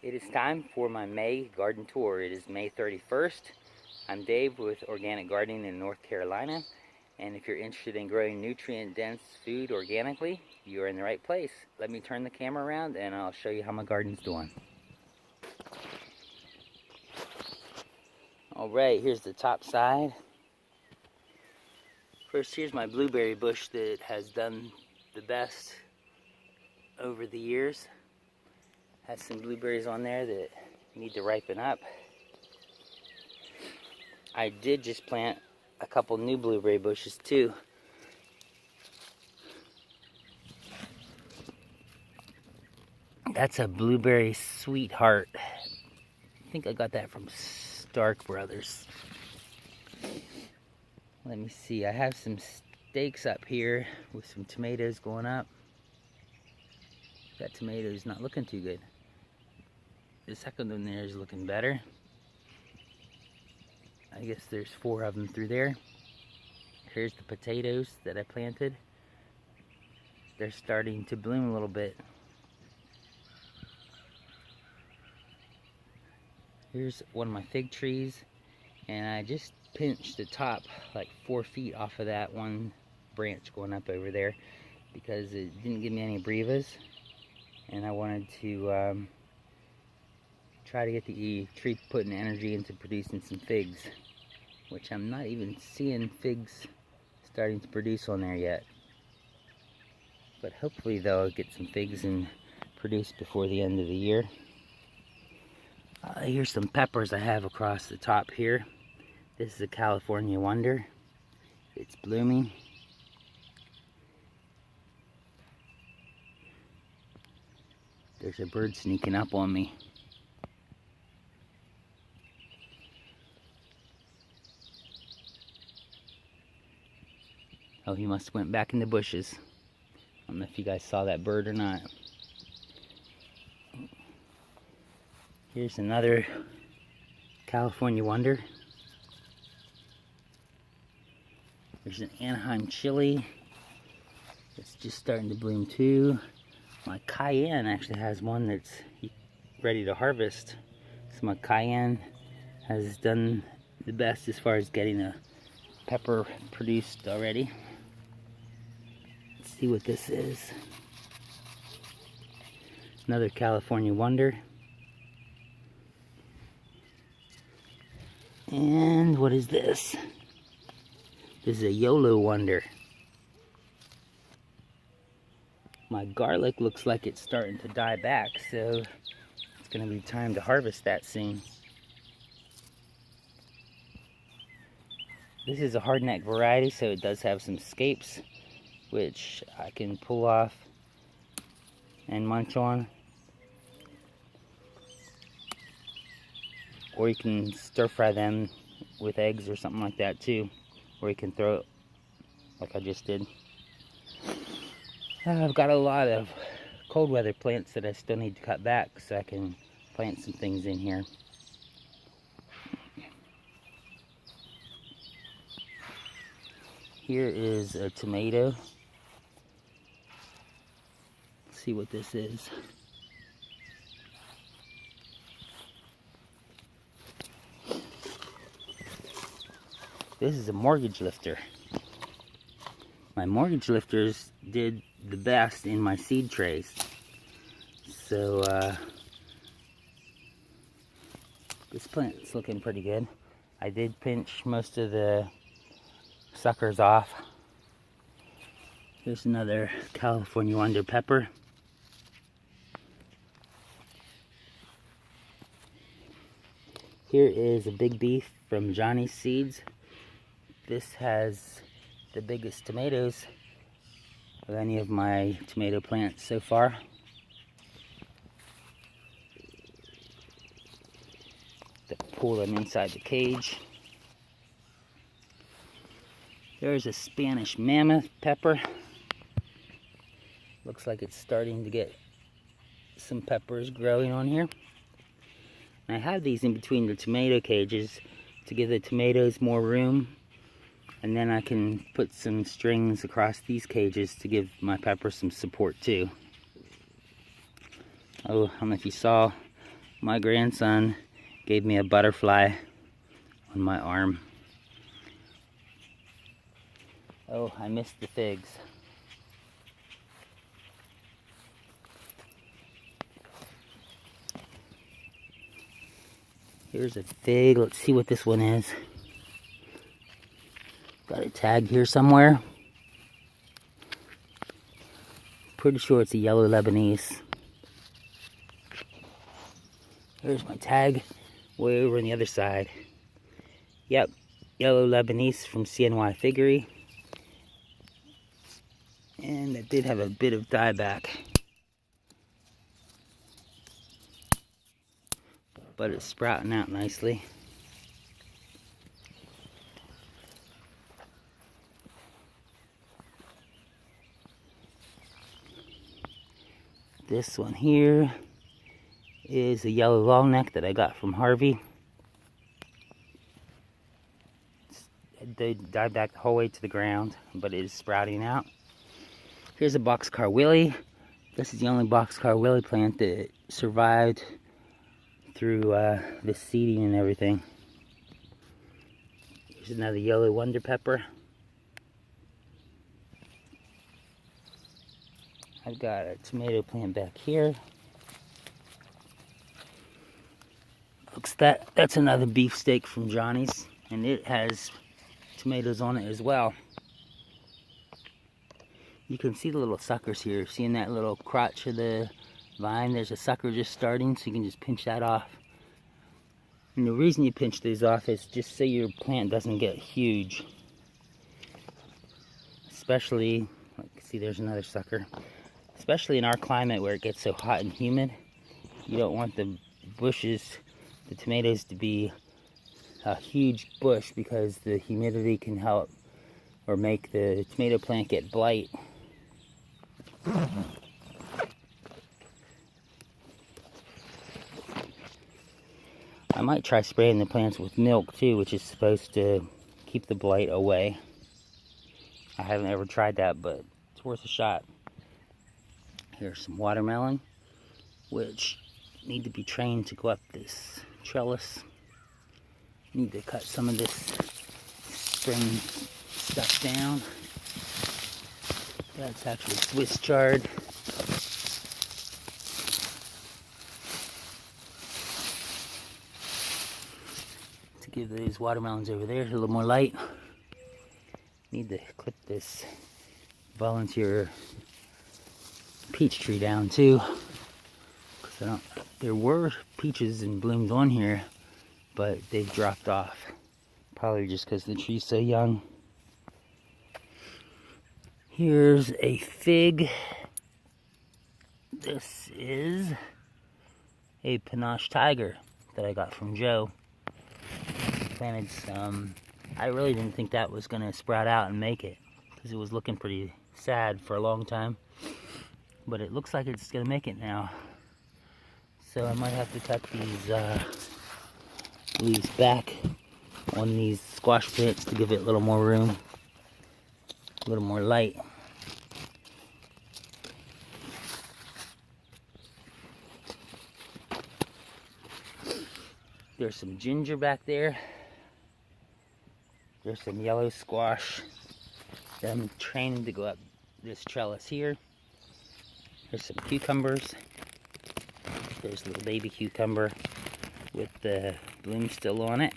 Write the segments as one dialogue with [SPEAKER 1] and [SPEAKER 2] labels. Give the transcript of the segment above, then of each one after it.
[SPEAKER 1] It is time for my May garden tour. It is May 31st. I'm Dave with Organic Gardening in North Carolina, and if you're interested in growing nutrient-dense food organically, you're in the right place. Let me turn the camera around and I'll show you how my garden's doing. Alright, here's the top side. First, here's my blueberry bush that has done the best over the years. Has some blueberries on there that need to ripen up. I did just plant a couple new blueberry bushes too. That's a blueberry sweetheart. I think I got that from Stark Brothers. Let me see, I have some stakes up here with some tomatoes going up. That tomato is not looking too good. The second one there is looking better. I guess there's 4 of them through there. Here's the potatoes that I planted. They're starting to bloom a little bit. Here's one of my fig trees, and I just pinched the top like 4 feet off of that one branch going up over there because it didn't give me any brevas, and I wanted to try to get the tree putting energy into producing some figs, which I'm not even seeing figs starting to produce on there yet. But hopefully they'll get some figs and produce before the end of the year. Here's some peppers I have across the top here. This is a California Wonder. It's blooming. There's a bird sneaking up on me. Oh, he must have went back in the bushes. I don't know if you guys saw that bird or not. Here's another California Wonder. There's an Anaheim chili. It's just starting to bloom too. My cayenne actually has one that's ready to harvest. So my cayenne has done the best as far as getting a pepper produced already. Let's see what this is. Another California Wonder. And what is this? This is a YOLO Wonder. My garlic looks like it's starting to die back, so it's going to be time to harvest that soon. This is a hardneck variety, so it does have some scapes, which I can pull off and munch on. Or you can stir fry them with eggs or something like that too. Or you can throw it like I just did. I've got a lot of cold weather plants that I still need to cut back so I can plant some things in here. Here is a tomato. Let's see what this is. This is a mortgage lifter. My mortgage lifters did the best in my seed trays. So this plant's looking pretty good. I did pinch most of the suckers off. Here's another California Wonder pepper. Here is a big beef from Johnny's Seeds. This has the biggest tomatoes of any of my tomato plants so far. To pull them inside the cage. There's a Spanish mammoth pepper. Looks like it's starting to get some peppers growing on here. And I have these in between the tomato cages to give the tomatoes more room. And then I can put some strings across these cages to give my peppers some support too. Oh, I don't know if you saw My grandson gave me a butterfly on my arm. Oh, I missed the figs. Here's a fig. Let's see what this one is. Got a tag here somewhere. Pretty sure it's a yellow Lebanese. There's my tag way over on the other side. Yep, yellow Lebanese from CNY Figgery. And it did have a bit of dieback. But it's sprouting out nicely. This one here is a yellow longneck that I got from Harvey. They died back the whole way to the ground, but it is sprouting out. Here's a boxcar willy. This is the only boxcar willy plant that survived through the seeding and everything. Here's another yellow wonder pepper. I've got a tomato plant back here. That's another beefsteak from Johnny's, and it has tomatoes on it as well. You can see the little suckers here. Seeing that little crotch of the vine? There's a sucker just starting, so you can just pinch that off. And the reason you pinch these off is just so your plant doesn't get huge. Especially, like, see, there's another sucker. Especially in our climate where it gets so hot and humid, you don't want the bushes, the tomatoes, to be a huge bush, because the humidity can help or make the tomato plant get blight. I might try spraying the plants with milk too, which is supposed to keep the blight away. I haven't ever tried that, but it's worth a shot. Here's some watermelon, which need to be trained to go up this trellis. Need to cut some of this spring stuff down. That's actually Swiss chard. To give these watermelons over there a little more light. Need to clip this volunteer peach tree down too. There were peaches and blooms on here, but they've dropped off. Probably just because the tree's so young. Here's a fig. This is a Panache Tiger that I got from Joe. Planted some. I really didn't think that was going to sprout out and make it, because it was looking pretty sad for a long time. But it looks like it's going to make it now. So I might have to cut these leaves back on these squash plants to give it a little more room, a little more light. There's some ginger back there. There's some yellow squash that I'm training to go up this trellis here. There's some cucumbers. There's a little baby cucumber with the bloom still on it.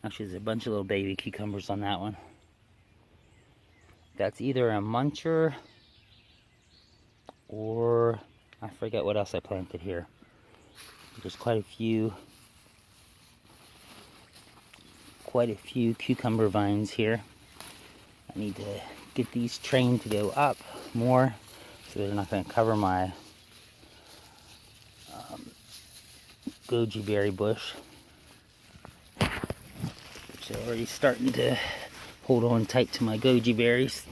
[SPEAKER 1] Actually, there's a bunch of little baby cucumbers on that one. That's either a muncher or I forget what else I planted here. There's quite a few cucumber vines here. I need to get these trained to go up more so they're not going to cover my goji berry bush. Which is already starting to hold on tight to my goji berries.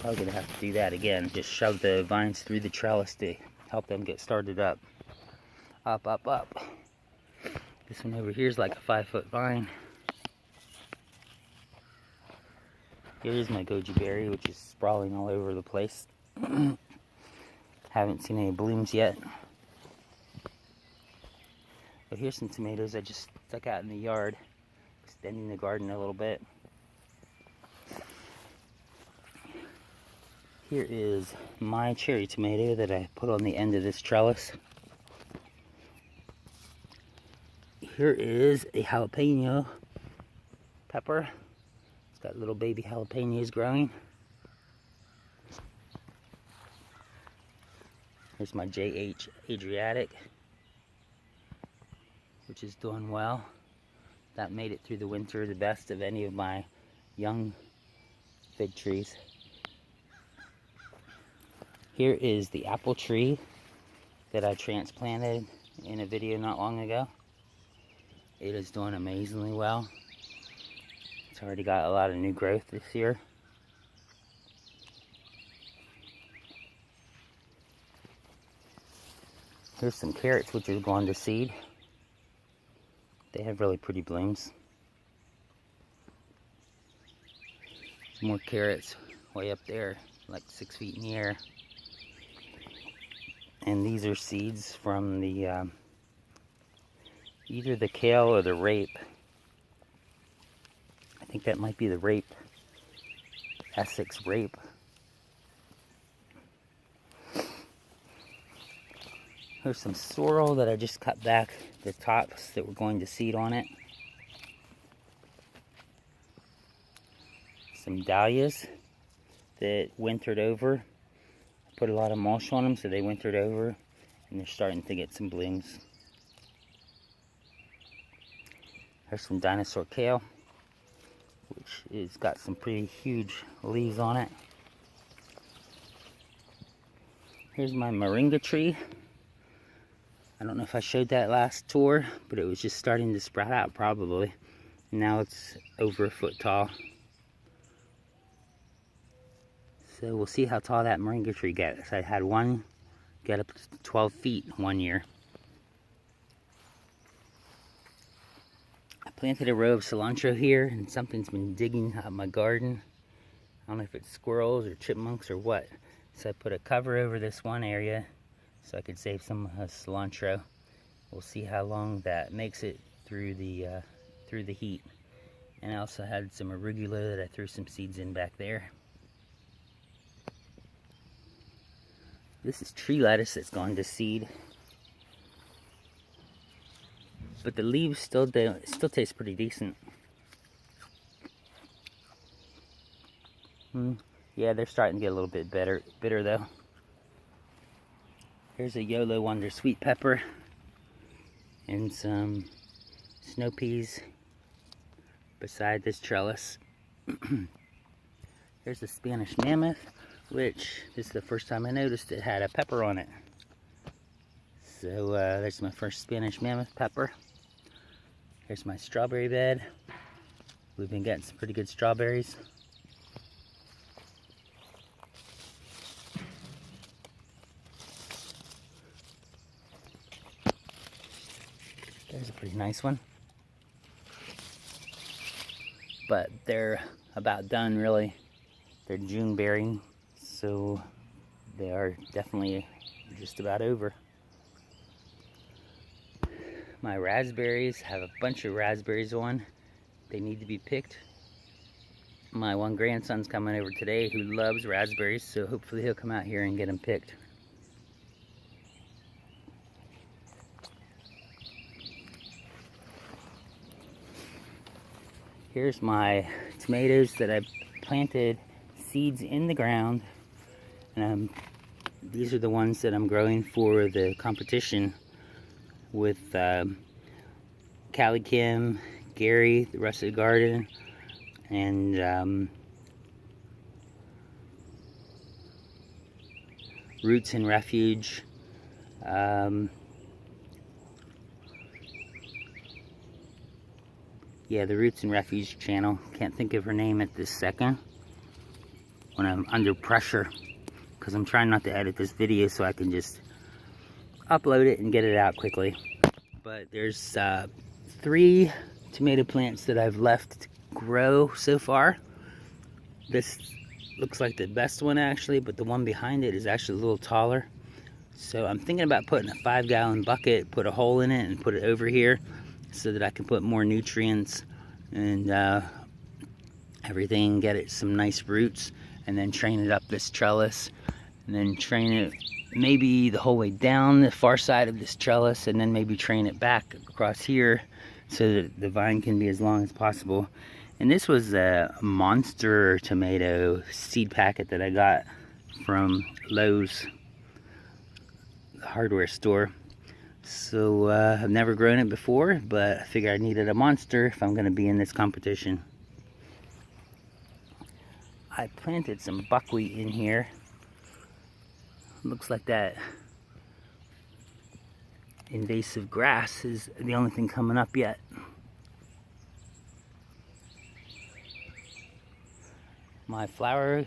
[SPEAKER 1] Probably going to have to do that again. Just shove the vines through the trellis to help them get started up. Up, up, up. This one over here is like a 5-foot vine. Here is my goji berry, which is sprawling all over the place. Haven't seen any blooms yet. But here's some tomatoes I just stuck out in the yard, extending the garden a little bit. Here is my cherry tomato that I put on the end of this trellis. Here is a jalapeno pepper. It's got little baby jalapenos growing. Here's my JH Adriatic, which is doing well. That made it through the winter the best of any of my young fig trees. Here is the apple tree that I transplanted in a video not long ago. It is doing amazingly well. It's already got a lot of new growth this year. Here's some carrots which are going to seed. They have really pretty blooms. More carrots way up there, like 6 feet in the air. And these are seeds from the either the kale or the rape. I think that might be the rape, Essex rape. Here's some sorrel that I just cut back the tops that were going to seed on it. Some dahlias that wintered over. I put a lot of mulch on them so they wintered over, and they're starting to get some blooms. There's some dinosaur kale, which has got some pretty huge leaves on it. Here's my moringa tree. I don't know if I showed that last tour, but it was just starting to sprout out probably. Now it's over a foot tall. So we'll see how tall that moringa tree gets. I had one get up to 12 feet one year. I planted a row of cilantro here, and something's been digging up my garden. I don't know if it's squirrels or chipmunks or what. So I put a cover over this one area so I could save some cilantro. We'll see how long that makes it through the heat. And I also had some arugula that I threw some seeds in back there. This is tree lettuce that's gone to seed. But the leaves still taste pretty decent. Yeah, they're starting to get a little bit bitter though. Here's a Yolo Wonder sweet pepper and some snow peas beside this trellis. Here's the Spanish mammoth, which is the first time I noticed it had a pepper on it. So there's my first Spanish mammoth pepper. Here's my strawberry bed. We've been getting some pretty good strawberries. There's a pretty nice one. But they're about done really. They're June bearing, so they are definitely just about over. My raspberries have a bunch of raspberries on. They need to be picked. My one grandson's coming over today who loves raspberries, so hopefully he'll come out here and get them picked. Here's my tomatoes that I planted seeds in the ground. And these are the ones that I'm growing for the competition with Callie Kim, Gary, the rest of the garden, and Roots and Refuge. Yeah, the Roots and Refuge channel. Can't think of her name at this second when I'm under pressure, because I'm trying not to edit this video so I can just upload it and get it out quickly. But there's 3 tomato plants that I've left to grow so far. This looks like the best one actually, but the one behind it is actually a little taller. So I'm thinking about putting a 5-gallon bucket, put a hole in it and put it over here so that I can put more nutrients and everything, get it some nice roots, and then train it up this trellis, and then train it maybe the whole way down the far side of this trellis, and then maybe train it back across here so that the vine can be as long as possible. And this was a monster tomato seed packet that I got from Lowe's, the hardware store. So I've never grown it before, but I figured I needed a monster if I'm going to be in this competition. I planted some buckwheat in here. Looks like that invasive grass is the only thing coming up yet. My flower,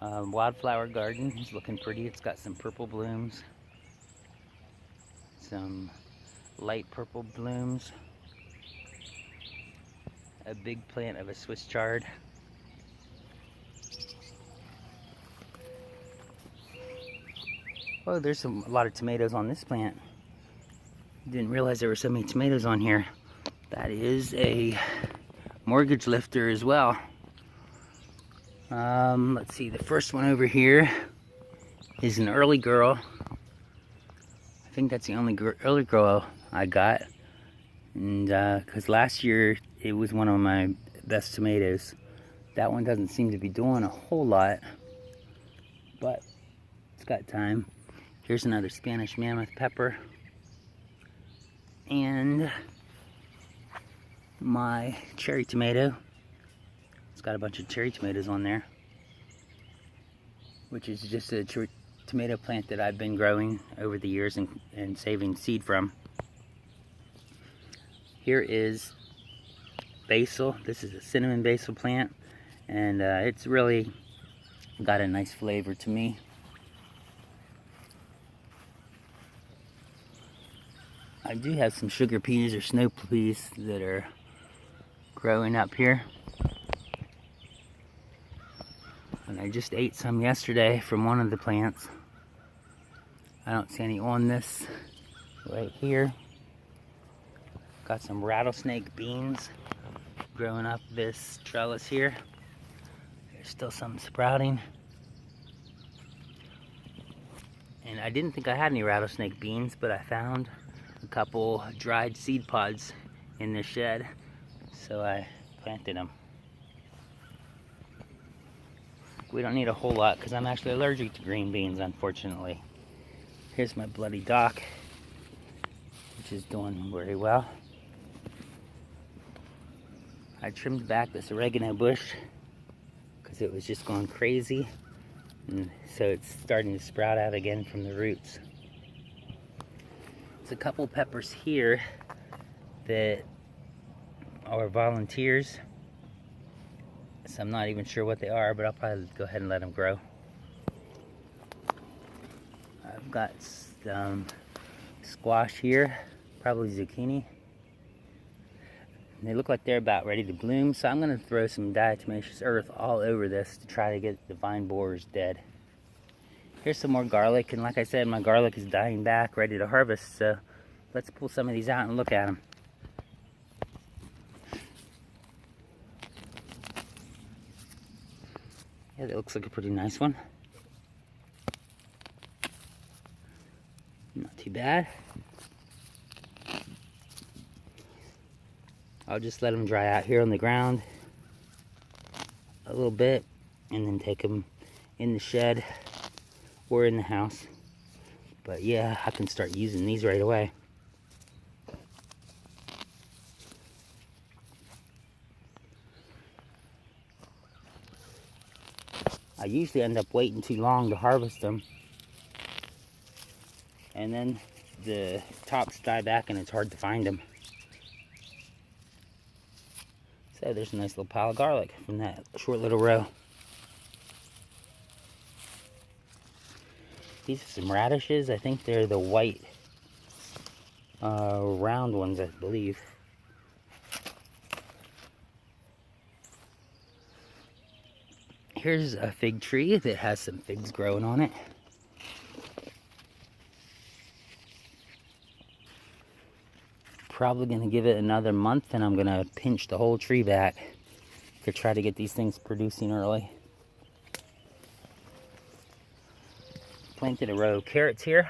[SPEAKER 1] wildflower garden is looking pretty. It's got some purple blooms, some light purple blooms, a big plant of a Swiss chard. Oh, there's a lot of tomatoes on this plant. Didn't realize there were so many tomatoes on here. That is a mortgage lifter as well. Let's see, the first one over here is an early girl. I think that's the only early girl I got. And because last year it was one of my best tomatoes. That one doesn't seem to be doing a whole lot, but it's got time. Here's another Spanish mammoth pepper. And my cherry tomato. It's got a bunch of cherry tomatoes on there, which is just a tomato plant that I've been growing over the years and saving seed from. Here is basil. This is a cinnamon basil plant, and it's really got a nice flavor to me. I do have some sugar peas or snow peas that are growing up here. And I just ate some yesterday from one of the plants. I don't see any on this right here. Got some rattlesnake beans growing up this trellis here. There's still some sprouting. And I didn't think I had any rattlesnake beans, but I found a couple dried seed pods in the shed, so I planted them. We don't need a whole lot because I'm actually allergic to green beans, unfortunately. Here's my bloody dock, which is doing very well. I trimmed back this oregano bush because it was just going crazy, and so it's starting to sprout out again from the roots. There's a couple peppers here that are volunteers, so I'm not even sure what they are, but I'll probably go ahead and let them grow. I've got some squash here, probably zucchini. And they look like they're about ready to bloom, so I'm going to throw some diatomaceous earth all over this to try to get the vine borers dead. Here's some more garlic, and like I said, my garlic is dying back, ready to harvest, so let's pull some of these out and look at them. Yeah, that looks like a pretty nice one. Not too bad. I'll just let them dry out here on the ground a little bit and then take them in the shed or in the house. But yeah, I can start using these right away. I usually end up waiting too long to harvest them, and then the tops die back and it's hard to find them. So there's a nice little pile of garlic from that short little row. These are some radishes. I think they're the white round ones, I believe. Here's a fig tree that has some figs growing on it. Probably going to give it another month and I'm going to pinch the whole tree back to try to get these things producing early. Planted a row of carrots here,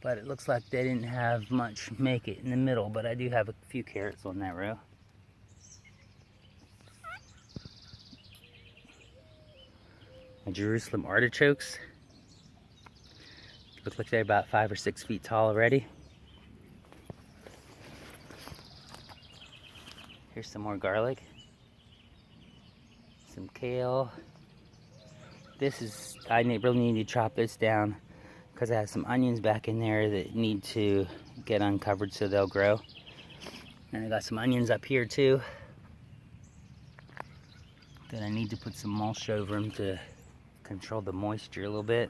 [SPEAKER 1] but it looks like they didn't have much make it in the middle, but I do have a few carrots on that row. My Jerusalem artichokes look like they're about 5 or 6 feet tall already. Here's some more garlic, some kale. I really need to chop this down because I have some onions back in there that need to get uncovered so they'll grow. And I got some onions up here too that I need to put some mulch over them to control the moisture a little bit.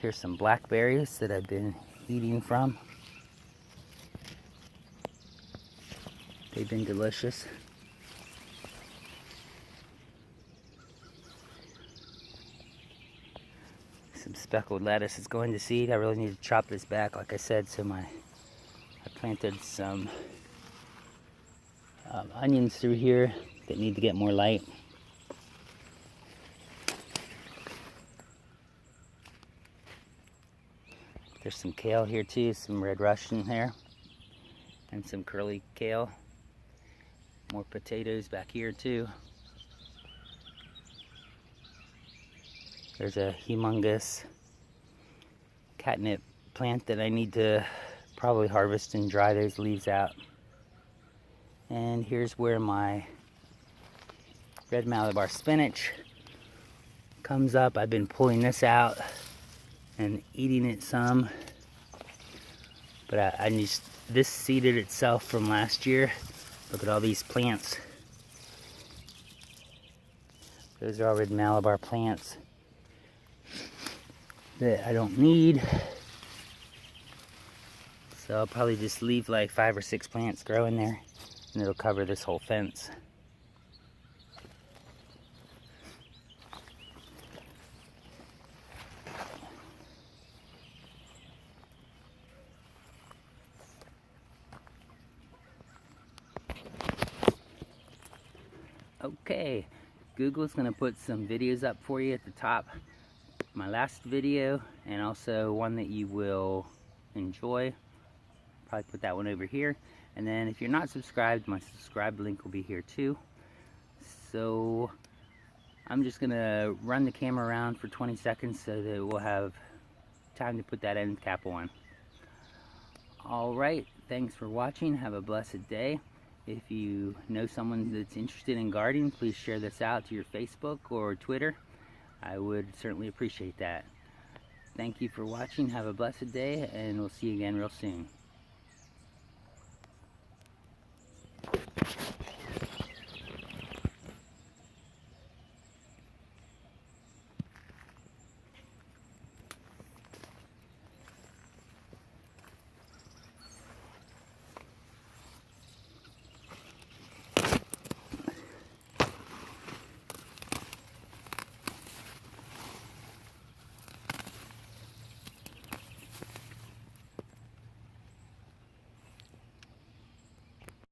[SPEAKER 1] Here's some blackberries that I've been eating from. They've been delicious. Some speckled lettuce is going to seed. I really need to chop this back, like I said, so I planted some onions through here that need to get more light. There's some kale here too, some red Russian there, and some curly kale. More potatoes back here too. There's a humongous catnip plant that I need to probably harvest and dry those leaves out. And here's where my red Malabar spinach comes up. I've been pulling this out and eating it some, but this seeded itself from last year. Look at all these plants. Those are all red Malabar plants that I don't need. So I'll probably just leave like 5 or 6 plants growing there and it'll cover this whole fence. Okay, Google's gonna put some videos up for you at the top. My last video and also one that you will enjoy. Probably put that one over here. And then if you're not subscribed, my subscribe link will be here too. So I'm just gonna run the camera around for 20 seconds so that we'll have time to put that end cap on. Alright, thanks for watching. Have a blessed day. If you know someone that's interested in gardening, please share this out to your Facebook or Twitter. I would certainly appreciate that. Thank you for watching. Have a blessed day, and we'll see you again real soon.